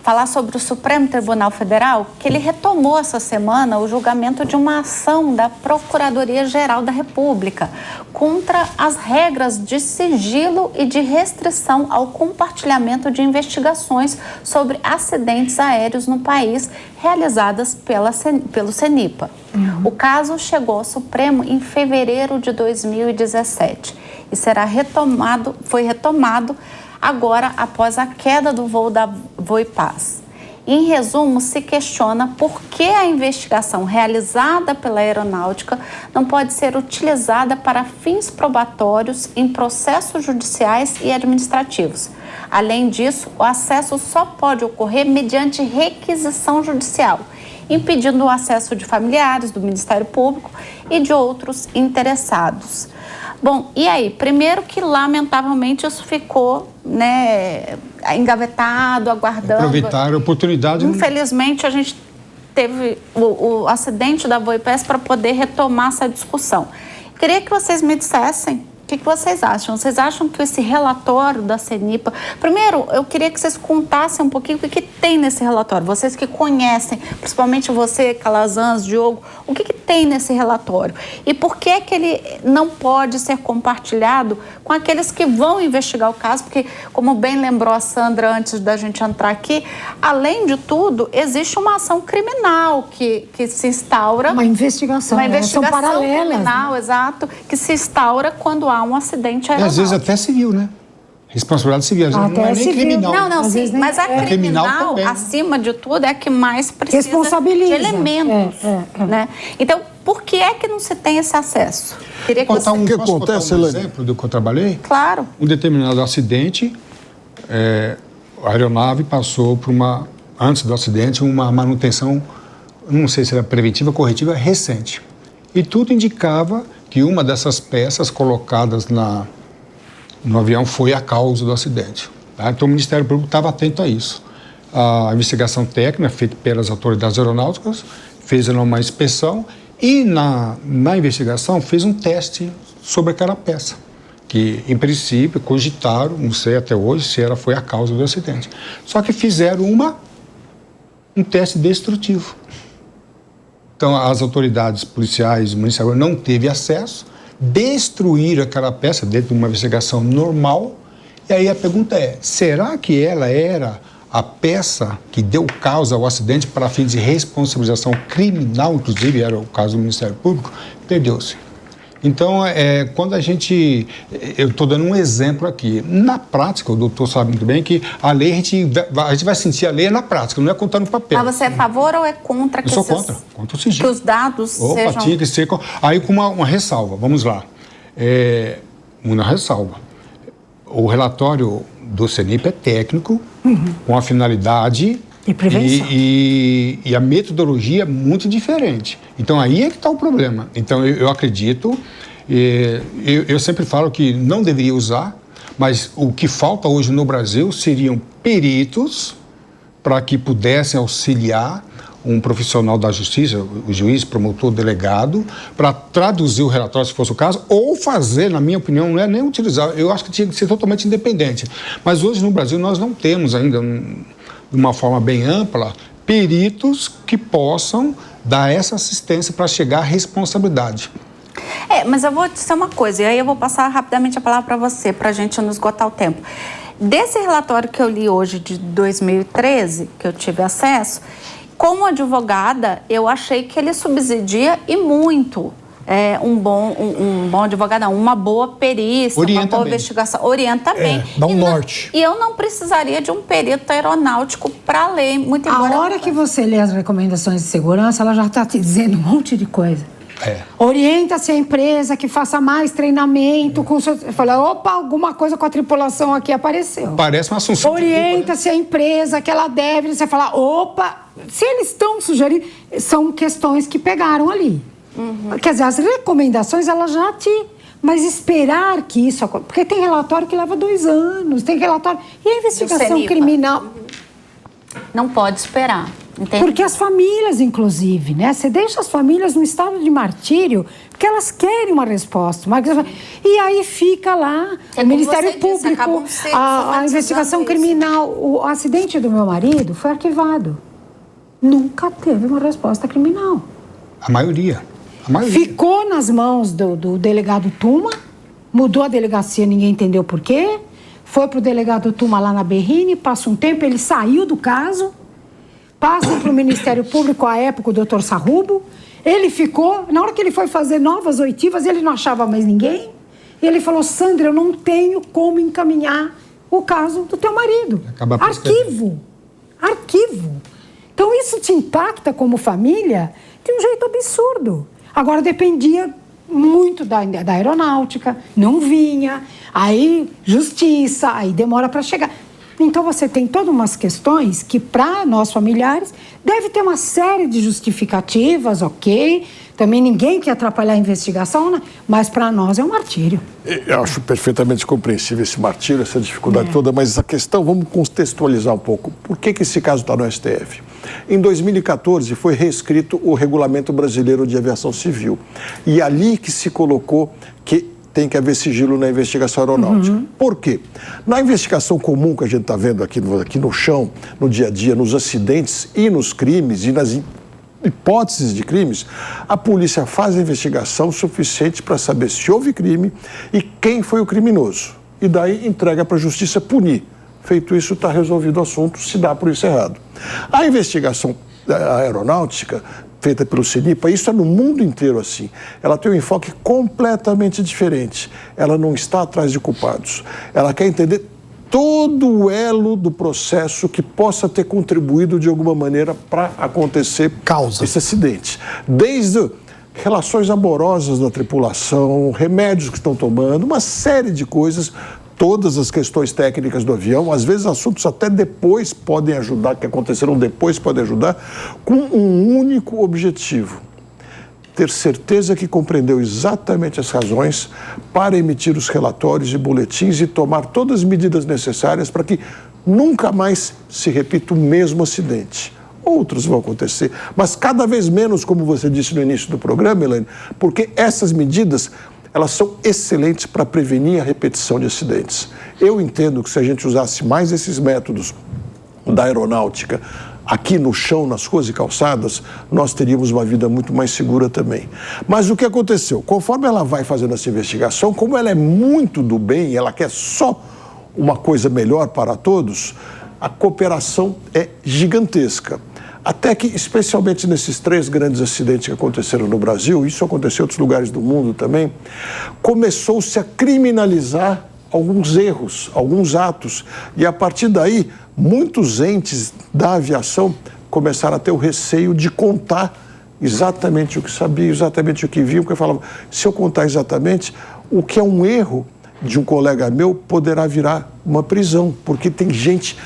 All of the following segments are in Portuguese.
falar sobre o Supremo Tribunal Federal, que ele retomou essa semana o julgamento de uma ação da Procuradoria-Geral da República contra as regras de sigilo e de restrição ao compartilhamento de investigações sobre acidentes aéreos no país realizadas pelo CENIPA. O caso chegou ao Supremo em fevereiro de 2017 e foi retomado agora após a queda do voo da Voipaz. Em resumo, se questiona por que a investigação realizada pela aeronáutica não pode ser utilizada para fins probatórios em processos judiciais e administrativos. Além disso, o acesso só pode ocorrer mediante requisição judicial, impedindo o acesso de familiares, do Ministério Público e de outros interessados. Bom, e aí? Primeiro que, lamentavelmente, isso ficou, engavetado, aguardando. Aproveitar a oportunidade. Infelizmente, a gente teve o acidente da Voipaz para poder retomar essa discussão. Queria que vocês me dissessem o que vocês acham. Vocês acham que esse relatório da CENIPA... Primeiro, eu queria que vocês contassem um pouquinho o que tem nesse relatório. Vocês que conhecem, principalmente você, Calazans, Diogo, o que tem nesse relatório? E por que ele não pode ser compartilhado com aqueles que vão investigar o caso? Porque, como bem lembrou a Sandra antes da gente entrar aqui, além de tudo, existe uma ação criminal que se instaura... Uma investigação. Uma investigação paralelas, criminal, né? Exato, que se instaura quando há um acidente aeronáutico. Às vezes até civil, né? Responsabilidade civil, às vezes Até não é nem civil. criminal. Não, sim, mas a criminal, também. acima de tudo, é a que mais precisa Responsabiliza. de elementos. Né? Então, por que é que não se tem esse acesso? Queria Contar você... um, que posso acontece, contar um Elaine? exemplo do que eu trabalhei? Claro. Um determinado acidente, a aeronave passou por antes do acidente, uma manutenção, não sei se era preventiva ou corretiva, recente. E tudo indicava que uma dessas peças colocadas no avião foi a causa do acidente. Tá? Então o Ministério Público estava atento a isso. A investigação técnica feita pelas autoridades aeronáuticas fez uma inspeção e na investigação fez um teste sobre aquela peça, que em princípio cogitaram, não sei até hoje se ela foi a causa do acidente. Só que fizeram um teste destrutivo. Então, as autoridades policiais, o Ministério não teve acesso, destruíram aquela peça dentro de uma investigação normal. E aí a pergunta é, será que ela era a peça que deu causa ao acidente para fins de responsabilização criminal, inclusive era o caso do Ministério Público? Perdeu-se. Então, quando eu estou dando um exemplo aqui. Na prática, o doutor sabe muito bem que a lei, a gente vai sentir a lei na prática, não é contar no papel. Mas você é a favor ou é contra que, eu sou contra o sigilo. Que os dados sejam... Tinha que ser... Aí com uma ressalva, vamos lá. Uma ressalva. O relatório do CENIPA é técnico, com a finalidade... E prevenção. E a metodologia é muito diferente. Então, aí é que está o problema. Então, eu acredito, eu sempre falo que não deveria usar, mas o que falta hoje no Brasil seriam peritos para que pudessem auxiliar um profissional da justiça, o juiz, promotor, delegado, para traduzir o relatório, se fosse o caso, ou fazer, na minha opinião, não é nem utilizar, eu acho que tinha que ser totalmente independente. Mas hoje no Brasil nós não temos ainda... de uma forma bem ampla, peritos que possam dar essa assistência para chegar à responsabilidade. Mas eu vou dizer uma coisa, e aí eu vou passar rapidamente a palavra para você, para a gente não esgotar o tempo. Desse relatório que eu li hoje, de 2013, que eu tive acesso, como advogada, eu achei que ele subsidia e muito um bom advogado, não, uma boa perícia, uma boa investigação. Orienta bem. Dá um norte. E eu não precisaria de um perito aeronáutico para ler, muito embora... A hora que você lê as recomendações de segurança, ela já está te dizendo um monte de coisa. Orienta-se a empresa que faça mais treinamento com seus... Fala, opa, alguma coisa com a tripulação aqui apareceu. Parece uma assunção. Orienta-se a empresa que ela deve... Você fala, opa, se eles estão sugerindo... São questões que pegaram ali. Quer dizer, as recomendações, elas já Mas esperar que isso... Porque tem relatório que leva 2 anos, tem relatório... E a investigação criminal... Não pode esperar. Entende? Porque as famílias, inclusive, né? Você deixa as famílias num estado de martírio, Porque elas querem uma resposta. E aí fica lá o Ministério Público, a investigação criminal. O acidente do meu marido foi arquivado. Nunca teve uma resposta criminal. A maioria. Ficou nas mãos do delegado Tuma, mudou a delegacia, ninguém entendeu por quê. Foi para o delegado Tuma lá na Berrini, passa um tempo, ele saiu do caso, passa para o Ministério Público, à época, o doutor Sarrubo. Ele ficou, na hora que ele foi fazer novas oitivas, ele não achava mais ninguém. E ele falou, Sandra, eu não tenho como encaminhar o caso do teu marido. Arquivo. Então isso te impacta como família de um jeito absurdo. Agora dependia muito da aeronáutica, não vinha, aí justiça, aí demora para chegar. Então você tem todas umas questões que para nós familiares deve ter uma série de justificativas, ok? Também ninguém quer atrapalhar a investigação, né? Mas para nós é um martírio. Eu acho perfeitamente compreensível esse martírio, essa dificuldade toda, mas a questão, vamos contextualizar um pouco. Por que esse caso está no STF? Em 2014 foi reescrito o Regulamento Brasileiro de Aviação Civil. E ali que se colocou que tem que haver sigilo na investigação aeronáutica. Por quê? Na investigação comum que a gente está vendo aqui no chão, no dia a dia, nos acidentes e nos crimes e nas hipóteses de crimes, a polícia faz a investigação suficiente para saber se houve crime e quem foi o criminoso. E daí entrega para a justiça punir. Feito isso, está resolvido o assunto, se dá por encerrado. A investigação aeronáutica feita pelo CENIPA, isso é no mundo inteiro assim. Ela tem um enfoque completamente diferente. Ela não está atrás de culpados. Ela quer entender todo o elo do processo que possa ter contribuído de alguma maneira para acontecer esse acidente. Desde relações amorosas da tripulação, remédios que estão tomando, uma série de coisas, todas as questões técnicas do avião, às vezes assuntos até depois podem ajudar, que aconteceram depois podem ajudar, com um único objetivo: ter certeza que compreendeu exatamente as razões para emitir os relatórios e boletins e tomar todas as medidas necessárias para que nunca mais se repita o mesmo acidente. Outros vão acontecer, mas cada vez menos, como você disse no início do programa, Elaine, porque essas medidas, elas são excelentes para prevenir a repetição de acidentes. Eu entendo que se a gente usasse mais esses métodos da aeronáutica aqui no chão, nas ruas e calçadas, nós teríamos uma vida muito mais segura também. Mas o que aconteceu? Conforme ela vai fazendo essa investigação, como ela é muito do bem, ela quer só uma coisa melhor para todos, a cooperação é gigantesca. Até que, especialmente nesses 3 grandes acidentes que aconteceram no Brasil, isso aconteceu em outros lugares do mundo também, começou-se a criminalizar alguns erros, alguns atos. E, a partir daí, muitos entes da aviação começaram a ter o receio de contar exatamente o que sabiam, exatamente o que viam, porque falavam, se eu contar exatamente, o que é um erro de um colega meu poderá virar uma prisão, porque tem gente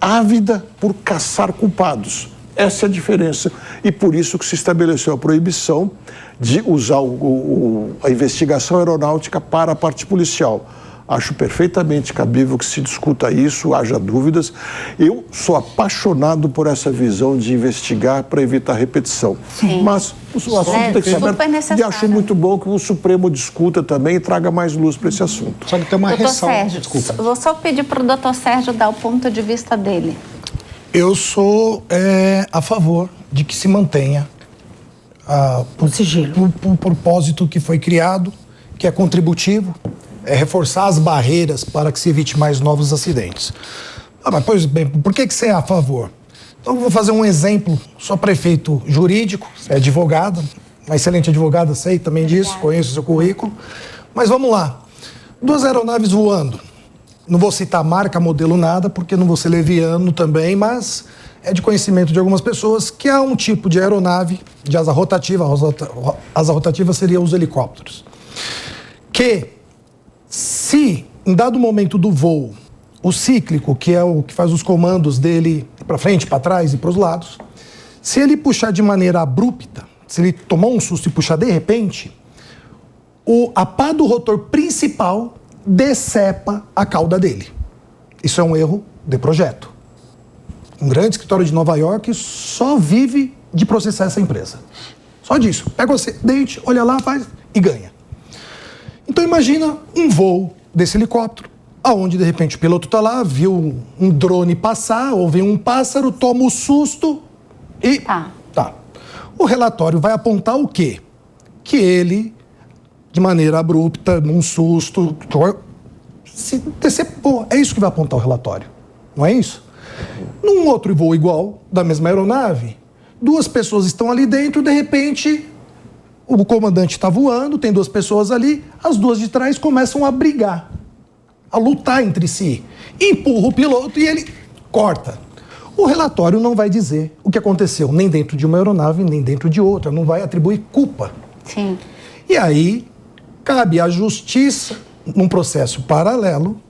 ávida por caçar culpados. Essa é a diferença e por isso que se estabeleceu a proibição de usar a investigação aeronáutica para a parte policial. Acho perfeitamente cabível que se discuta isso, haja dúvidas. Eu sou apaixonado por essa visão de investigar para evitar repetição. Sim. Mas o assunto tem que ser aberto e acho muito bom que o Supremo discuta também e traga mais luz para esse assunto. Só que tem uma ressalva. Sérgio, vou só pedir para o doutor Sérgio dar o ponto de vista dele. Eu sou a favor de que se mantenha o sigilo. O propósito que foi criado, que é contributivo, é reforçar as barreiras para que se evite mais novos acidentes. Mas, pois bem, por que você é a favor? Então, eu vou fazer um exemplo. Sou prefeito jurídico, é advogada, uma excelente advogada, sei também disso, conheço o seu currículo. Mas vamos lá. 2 aeronaves voando. Não vou citar marca, modelo, nada, porque não vou ser leviano também, mas é de conhecimento de algumas pessoas que há um tipo de aeronave de asa rotativa, asa rotativa seria os helicópteros, que se em dado momento do voo, o cíclico, que é o que faz os comandos dele para frente, para trás e para os lados, se ele puxar de maneira abrupta, se ele tomar um susto e puxar de repente, a pá do rotor principal decepa a cauda dele. Isso é um erro de projeto. Um grande escritório de Nova York só vive de processar essa empresa. Só disso. Pega o acidente, olha lá, faz e ganha. Então imagina um voo desse helicóptero, aonde de repente o piloto está lá, viu um drone passar, ou vem um pássaro, toma o susto e... Tá. O relatório vai apontar o quê? Que ele, de maneira abrupta, num susto, se decepou. É isso que vai apontar o relatório, não é isso? Num outro voo igual, da mesma aeronave, 2 pessoas estão ali dentro, de repente... O comandante está voando, tem 2 pessoas ali, as 2 de trás começam a brigar, a lutar entre si. Empurra o piloto e ele corta. O relatório não vai dizer o que aconteceu, nem dentro de uma aeronave, nem dentro de outra, não vai atribuir culpa. Sim. E aí, cabe à justiça, num processo paralelo,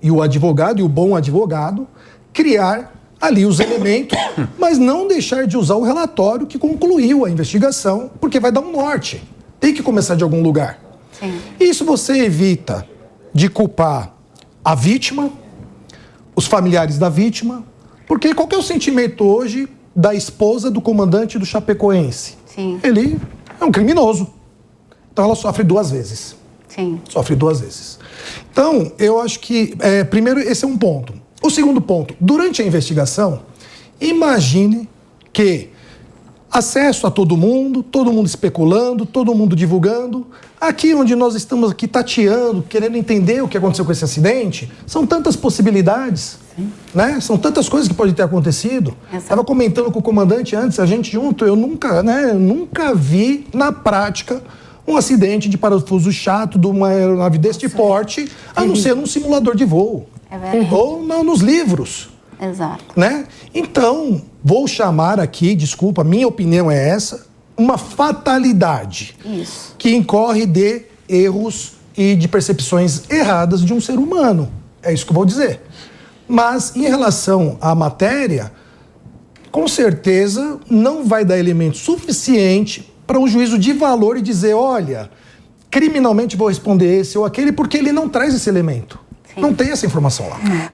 e o advogado, e o bom advogado, criar ali os elementos, mas não deixar de usar o relatório que concluiu a investigação, porque vai dar um norte. Tem que começar de algum lugar. Sim. Isso você evita de culpar a vítima, os familiares da vítima, porque qual que é o sentimento hoje da esposa do comandante do Chapecoense? Sim. Ele é um criminoso. Então ela sofre 2 vezes. Sim. Sofre 2 vezes. Então, eu acho que, primeiro, esse é um ponto. O segundo ponto, durante a investigação, imagine que acesso a todo mundo especulando, todo mundo divulgando. Aqui onde nós estamos aqui tateando, querendo entender o que aconteceu com esse acidente, são tantas possibilidades, né? São tantas coisas que podem ter acontecido. Estava comentando com o comandante antes, a gente junto, eu nunca vi na prática um acidente de parafuso chato de uma aeronave deste porte, a não ser num simulador de voo. É verdade. Ou nos livros. Exato. Né? Então, vou chamar aqui, desculpa, minha opinião é essa, uma fatalidade. Isso. Que incorre de erros e de percepções erradas de um ser humano. É isso que eu vou dizer. Mas, em relação à matéria, com certeza não vai dar elemento suficiente para um juízo de valor e dizer, olha, criminalmente vou responder esse ou aquele, porque ele não traz esse elemento. Sim. Não tem essa informação lá.